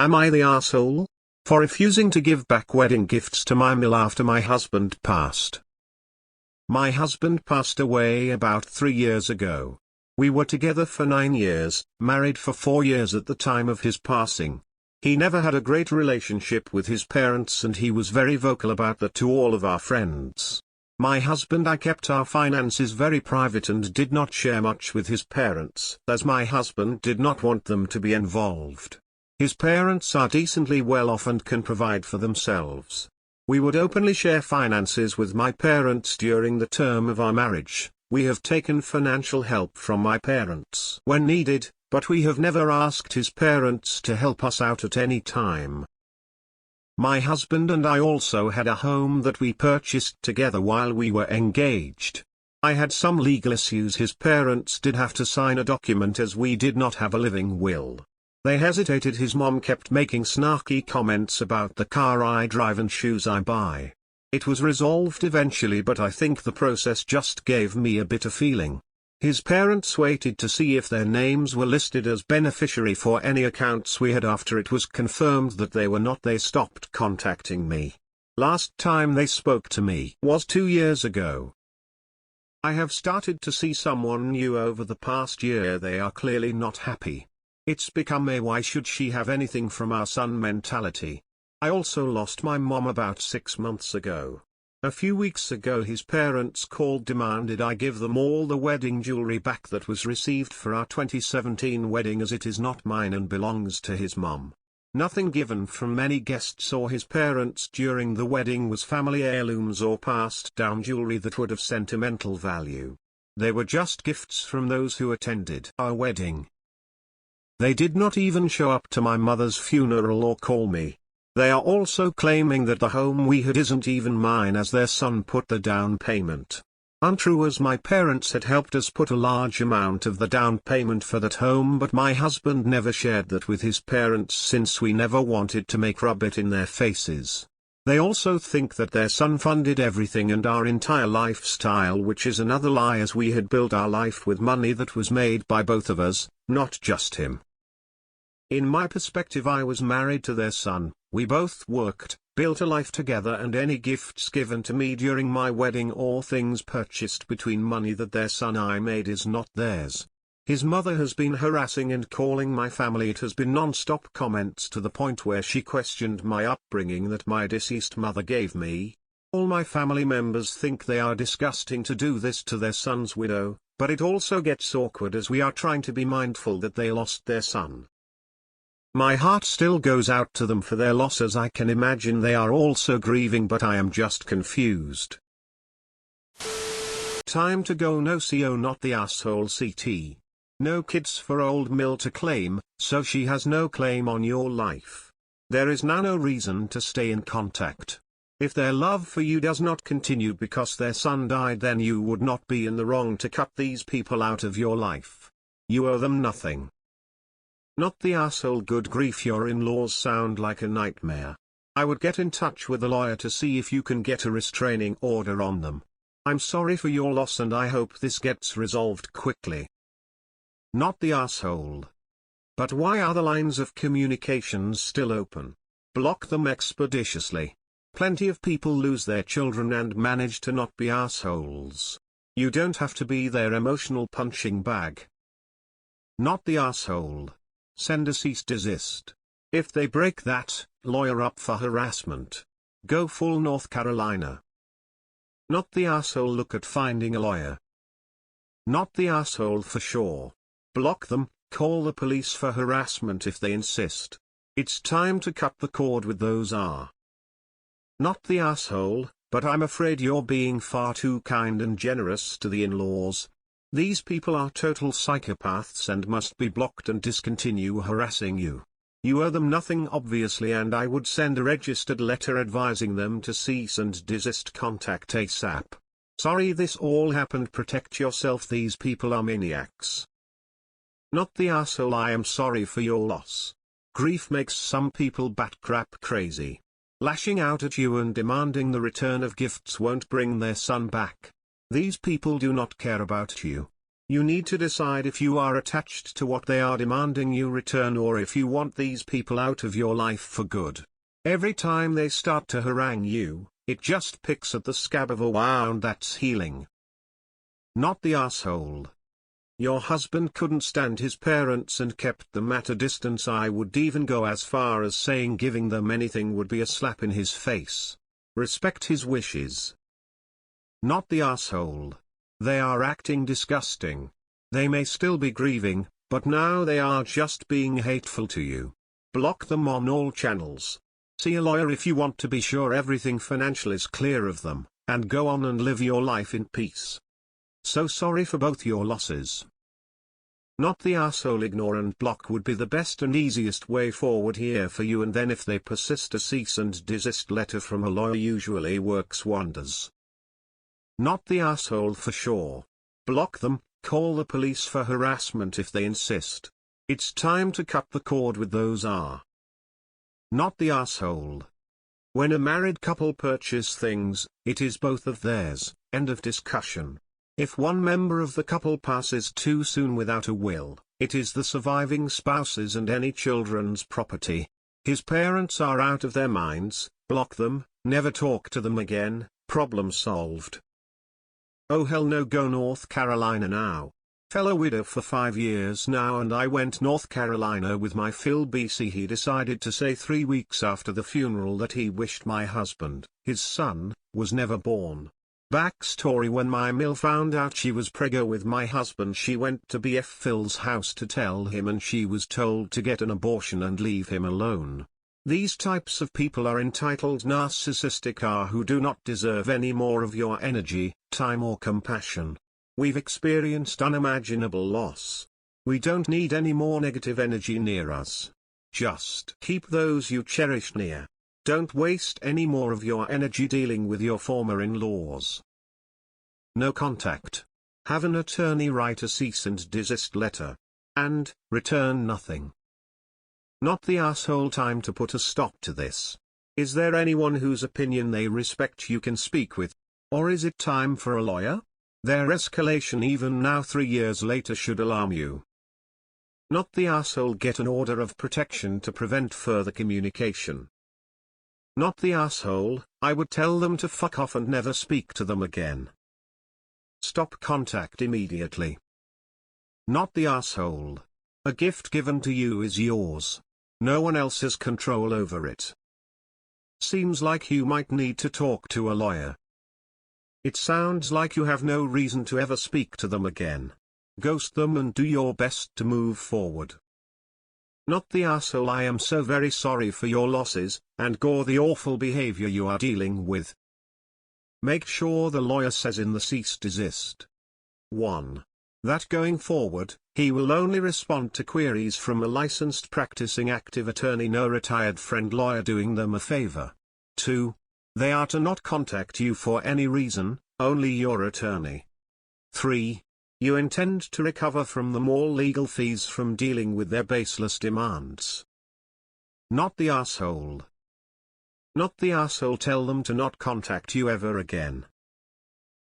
Am I the asshole? For refusing to give back wedding gifts to my mill after my husband passed. My husband passed away about 3 years ago. We were together for 9 years, married for 4 years at the time of his passing. He never had a great relationship with his parents and he was very vocal about that to all of our friends. My husband and I kept our finances very private and did not share much with his parents, as my husband did not want them to be involved. His parents are decently well off and can provide for themselves. We would openly share finances with my parents during the term of our marriage. We have taken financial help from my parents when needed, but we have never asked his parents to help us out at any time. My husband and I also had a home that we purchased together while we were engaged. I had some legal issues. His parents did have to sign a document as we did not have a living will. They hesitated. His mom kept making snarky comments about the car I drive and shoes I buy. It was resolved eventually, but I think the process just gave me a bitter feeling. His parents waited to see if their names were listed as beneficiary for any accounts we had. After it was confirmed that they were not, they stopped contacting me. Last time they spoke to me was 2 years ago. I have started to see someone new over the past year. They are clearly not happy. It's become a why should she have anything from our son mentality. I also lost my mom about 6 months ago. A few weeks ago his parents called, demanded I give them all the wedding jewelry back that was received for our 2017 wedding, as it is not mine and belongs to his mom. Nothing given from any guests or his parents during the wedding was family heirlooms or passed down jewelry that would have sentimental value. They were just gifts from those who attended our wedding. They did not even show up to my mother's funeral or call me. They are also claiming that the home we had isn't even mine, as their son put the down payment. Untrue, as my parents had helped us put a large amount of the down payment for that home, but my husband never shared that with his parents since we never wanted to rub it in their faces. They also think that their son funded everything and our entire lifestyle, which is another lie, as we had built our life with money that was made by both of us, not just him. In my perspective, I was married to their son, we both worked, built a life together, and any gifts given to me during my wedding or things purchased between money that their son I made is not theirs. His mother has been harassing and calling my family. It has been non-stop comments to the point where she questioned my upbringing that my deceased mother gave me. All my family members think they are disgusting to do this to their son's widow, but it also gets awkward as we are trying to be mindful that they lost their son. My heart still goes out to them for their loss, as I can imagine they are also grieving, but I am just confused. Time to go. No CO, not the asshole. CT. No kids for old Mill to claim, so she has no claim on your life. There is now no reason to stay in contact. If their love for you does not continue because their son died, then you would not be in the wrong to cut these people out of your life. You owe them nothing. Not the asshole. Good grief, your in-laws sound like a nightmare. I would get in touch with a lawyer to see if you can get a restraining order on them. I'm sorry for your loss and I hope this gets resolved quickly. Not the asshole. But why are the lines of communications still open? Block them expeditiously. Plenty of people lose their children and manage to not be assholes. You don't have to be their emotional punching bag. Not the asshole. Send a cease desist. If they break that, lawyer up for harassment. Go full North Carolina. Not the asshole. Look at finding a lawyer. Not the asshole for sure. Block them, call the police for harassment if they insist. It's time to cut the cord with those are. Not the asshole, but I'm afraid you're being far too kind and generous to the in-laws. These people are total psychopaths and must be blocked and discontinue harassing you. You owe them nothing obviously, and I would send a registered letter advising them to cease and desist. Contact ASAP. Sorry this all happened. Protect yourself. These people are maniacs. Not the asshole. I am sorry for your loss. Grief makes some people bat-crap crazy. Lashing out at you and demanding the return of gifts won't bring their son back. These people do not care about you. You need to decide if you are attached to what they are demanding you return or if you want these people out of your life for good. Every time they start to harangue you, it just picks at the scab of a wound that's healing. Not the asshole. Your husband couldn't stand his parents and kept them at a distance. I would even go as far as saying giving them anything would be a slap in his face. Respect his wishes. Not the asshole. They are acting disgusting. They may still be grieving, but now they are just being hateful to you. Block them on all channels. See a lawyer if you want to be sure everything financial is clear of them, and go on and live your life in peace. So sorry for both your losses. Not the asshole. Ignore and block would be the best and easiest way forward here for you, and then if they persist, a cease and desist letter from a lawyer usually works wonders. Not the asshole for sure. Block them, call the police for harassment if they insist. It's time to cut the cord with those are. Not the asshole. When a married couple purchase things, it is both of theirs, end of discussion. If one member of the couple passes too soon without a will, it is the surviving spouse's and any children's property. His parents are out of their minds, block them, never talk to them again, problem solved. Oh hell no, go North Carolina now. Fellow widow for 5 years now, and I went North Carolina with my Phil BC. He decided to say 3 weeks after the funeral that he wished my husband, his son, was never born. Backstory: when my Mill found out she was preggo with my husband, she went to BF Phil's house to tell him, and she was told to get an abortion and leave him alone. These types of people are entitled narcissistic who do not deserve any more of your energy, time or compassion. We've experienced unimaginable loss. We don't need any more negative energy near us. Just keep those you cherish near. Don't waste any more of your energy dealing with your former in-laws. No contact. Have an attorney write a cease and desist letter. And, return nothing. Not the asshole. Time to put a stop to this. Is there anyone whose opinion they respect you can speak with? Or is it time for a lawyer? Their escalation even now 3 years later should alarm you. Not the asshole. Get an order of protection to prevent further communication. Not the asshole. I would tell them to fuck off and never speak to them again. Stop contact immediately. Not the asshole. A gift given to you is yours. No one else has control over it. Seems like you might need to talk to a lawyer. It sounds like you have no reason to ever speak to them again. Ghost them and do your best to move forward. Not the asshole. I am so very sorry for your losses, and gore the awful behavior you are dealing with. Make sure the lawyer says in the cease desist. 1. That going forward, he will only respond to queries from a licensed practicing active attorney, no retired friend lawyer doing them a favor. 2. They are to not contact you for any reason, only your attorney. 3. You intend to recover from them all legal fees from dealing with their baseless demands. Not the asshole. Not the asshole. Tell them to not contact you ever again.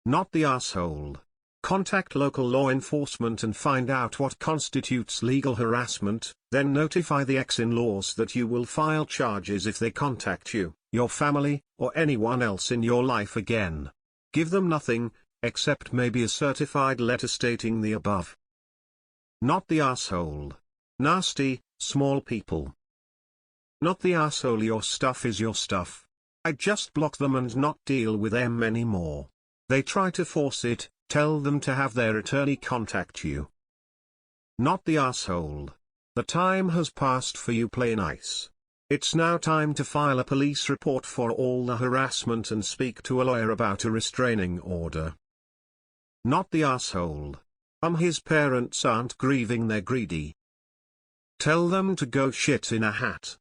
Not the asshole. Contact local law enforcement and find out what constitutes legal harassment, then notify the ex-in-laws that you will file charges if they contact you, your family, or anyone else in your life again. Give them nothing, except maybe a certified letter stating the above. Not the asshole. Nasty, small people. Not the asshole. Your stuff is your stuff. I just block them and not deal with them anymore. They try to force it, tell them to have their attorney contact you. Not the asshole. The time has passed for you. Play nice. It's now time to file a police report for all the harassment and speak to a lawyer about a restraining order. Not the asshole. His parents aren't grieving, they're greedy. Tell them to go shit in a hat.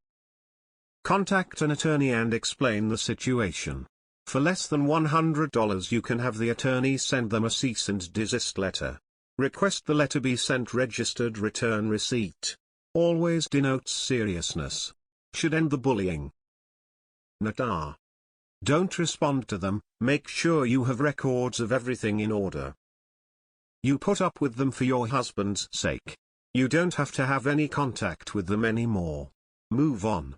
Contact an attorney and explain the situation. For less than $100 you can have the attorney send them a cease and desist letter. Request the letter be sent registered return receipt. Always denotes seriousness. Should end the bullying. Not. Don't respond to them, make sure you have records of everything in order. You put up with them for your husband's sake. You don't have to have any contact with them anymore. Move on.